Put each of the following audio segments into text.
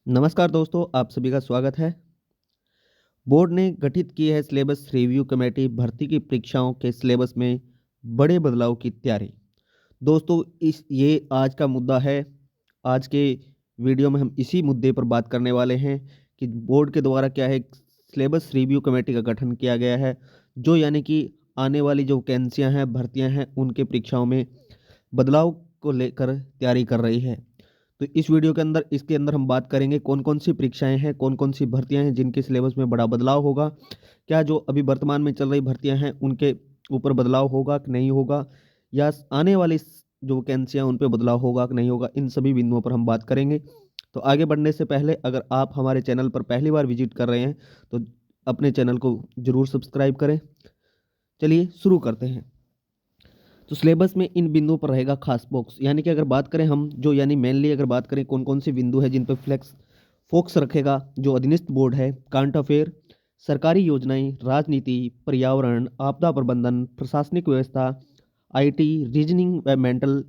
नमस्कार दोस्तों, आप सभी का स्वागत है। बोर्ड ने गठित की है सिलेबस रिव्यू कमेटी भर्ती की परीक्षाओं के सिलेबस में बड़े बदलाव की तैयारी। दोस्तों इस ये आज का मुद्दा है। आज के वीडियो में हम इसी मुद्दे पर बात करने वाले हैं कि बोर्ड के द्वारा क्या है सिलेबस रिव्यू कमेटी का गठन किया गया है, जो यानी कि आने वाली जो वैकेंसियाँ हैं, भर्तियाँ हैं, उनके परीक्षाओं में बदलाव को लेकर तैयारी कर रही है। तो इस वीडियो के अंदर इसके अंदर हम बात करेंगे कौन-कौन सी परीक्षाएँ हैं, कौन-कौन सी भर्तियाँ हैं जिनके सिलेबस में बड़ा बदलाव होगा। क्या जो अभी वर्तमान में चल रही भर्तियाँ हैं उनके ऊपर बदलाव होगा कि नहीं होगा, या आने वाली जो वैकेंसियाँ उन पे बदलाव होगा कि नहीं होगा, इन सभी बिंदुओं पर हम बात करेंगे। तो आगे बढ़ने से पहले अगर आप हमारे चैनल पर पहली बार विजिट कर रहे हैं तो अपने चैनल को ज़रूर सब्सक्राइब करें। चलिए शुरू करते हैं। तो सिलेबस में इन बिंदुओं पर रहेगा खास फोकस, यानी कि अगर बात करें हम जो यानी मेनली अगर बात करें कौन-कौन से बिंदु है जिन पर फ्लेक्स फोकस रखेगा जो अधीनस्थ बोर्ड है, करंट अफेयर, सरकारी योजनाएं, राजनीति, पर्यावरण, आपदा प्रबंधन, प्रशासनिक व्यवस्था, आईटी, रीजनिंग व मेंटल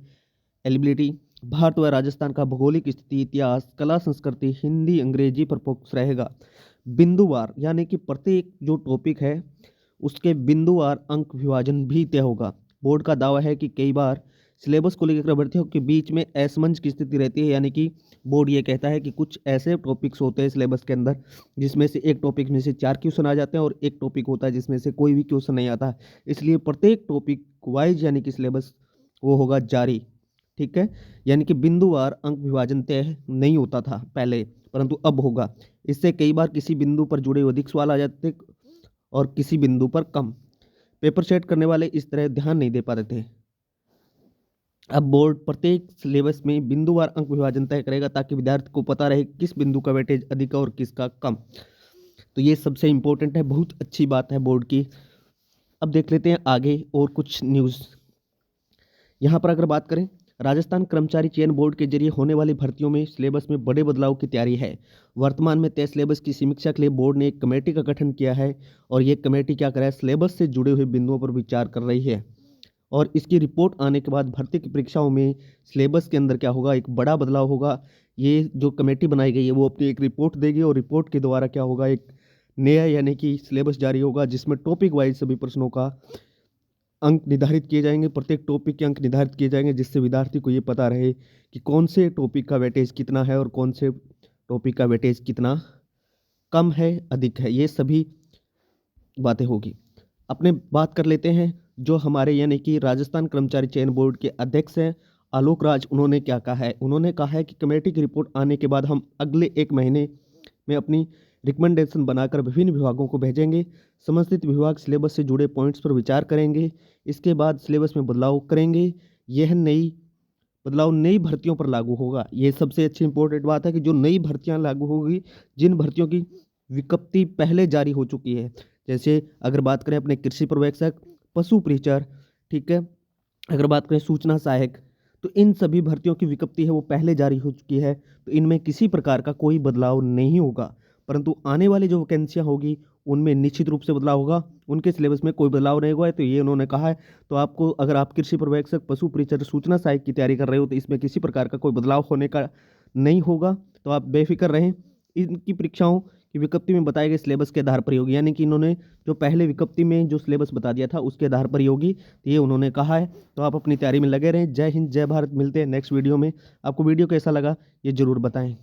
एलिजिबिलिटी, भारत व राजस्थान का भौगोलिक स्थिति, इतिहास, कला संस्कृति, हिंदी, अंग्रेजी पर फोकस रहेगा। बिंदुवार यानी कि प्रत्येक जो टॉपिक है उसके बिंदुवार अंक विभाजन भी तय होगा। बोर्ड का दावा है कि कई बार सिलेबस को लेकर अभ्यर्थियों के बीच में असमंजस की स्थिति रहती है, यानी कि बोर्ड ये कहता है कि कुछ ऐसे टॉपिक्स होते हैं सिलेबस के अंदर जिसमें से एक टॉपिक में से 4 क्वेश्चन आ जाते हैं और एक टॉपिक होता है जिसमें से कोई भी क्वेश्चन नहीं आता। इसलिए प्रत्येक टॉपिक वाइज यानी कि सिलेबस वो होगा जारी, ठीक है? यानी कि बिंदुवार अंक विभाजन तय नहीं होता था पहले, परंतु अब होगा। इससे कई बार किसी बिंदु पर जुड़े हुए अधिक सवाल आ जाते और किसी बिंदु पर कम। पेपर सेट करने वाले इस तरह ध्यान नहीं दे पाते थे। अब बोर्ड प्रत्येक सिलेबस में बिंदुवार अंक विभाजन तय करेगा ताकि विद्यार्थी को पता रहे किस बिंदु का वेटेज अधिक है और किसका कम। तो ये सबसे इम्पोर्टेंट है, बहुत अच्छी बात है बोर्ड की। अब देख लेते हैं आगे और कुछ न्यूज़। यहाँ पर अगर बात करें राजस्थान कर्मचारी चयन बोर्ड के जरिए होने वाली भर्तियों में सिलेबस में बड़े बदलाव की तैयारी है। वर्तमान में तय सिलेबस की समीक्षा के लिए बोर्ड ने एक कमेटी का गठन किया है और ये कमेटी क्या कर रहा है, सिलेबस से जुड़े हुए बिंदुओं पर विचार कर रही है और इसकी रिपोर्ट आने के बाद भर्ती की परीक्षाओं में सिलेबस के अंदर क्या होगा, एक बड़ा बदलाव होगा। ये जो कमेटी बनाई गई है वो अपनी एक रिपोर्ट देगी और रिपोर्ट के द्वारा क्या होगा, एक नया यानी कि सिलेबस जारी होगा जिसमें टॉपिक वाइज सभी प्रश्नों का अंक निर्धारित किए जाएंगे, प्रत्येक टॉपिक के अंक निर्धारित किए जाएंगे जिससे विद्यार्थी को ये पता रहे कि कौन से टॉपिक का वेटेज कितना है और कौन से टॉपिक का वेटेज कितना कम है, अधिक है। ये सभी बातें होगी। अपने बात कर लेते हैं जो हमारे यानी कि राजस्थान कर्मचारी चयन बोर्ड के अध्यक्ष हैं आलोक राज, उन्होंने क्या कहा है। उन्होंने कहा है कि कमेटी की रिपोर्ट आने के बाद हम अगले 1 महीने में अपनी रिकमेंडेशन बनाकर विभिन्न विभागों को भेजेंगे। संबंधित विभाग सिलेबस से जुड़े पॉइंट्स पर विचार करेंगे, इसके बाद सिलेबस में बदलाव करेंगे। यह बदलाव नई भर्तियों पर लागू होगा। ये सबसे अच्छी इंपॉर्टेंट बात है कि जो नई भर्तियां लागू होगी, जिन भर्तियों की विज्ञप्ति पहले जारी हो चुकी है, जैसे अगर बात करें अपने कृषि पर्यवेक्षक, पशु परिचर, ठीक है, अगर बात करें सूचना सहायक, तो इन सभी भर्तियों की विज्ञप्ति है वो पहले जारी हो चुकी है, तो इनमें किसी प्रकार का कोई बदलाव नहीं होगा। परंतु आने वाली जो वैकेंसियाँ होगी उनमें निश्चित रूप से बदलाव होगा, उनके सिलेबस में कोई बदलाव नहीं हुआ है, तो ये उन्होंने कहा है। तो आपको अगर आप कृषि पर्यवेक्षक, पशु परिचर, सूचना सहायक की तैयारी कर रहे हो तो इसमें किसी प्रकार का कोई बदलाव होने का नहीं होगा, तो आप बेफिक्र रहें। इनकी परीक्षाओं की विज्ञप्ति में बताए गए सिलेबस के आधार पर ही होगी, यानी कि इन्होंने जो पहले विज्ञप्ति में जो सिलेबस बता दिया था उसके आधार पर ही होगी, तो ये उन्होंने कहा है। तो आप अपनी तैयारी में लगे रहें। जय हिंद, जय भारत। मिलते हैं नेक्स्ट वीडियो में। आपको वीडियो कैसा लगा ये ज़रूर बताएं।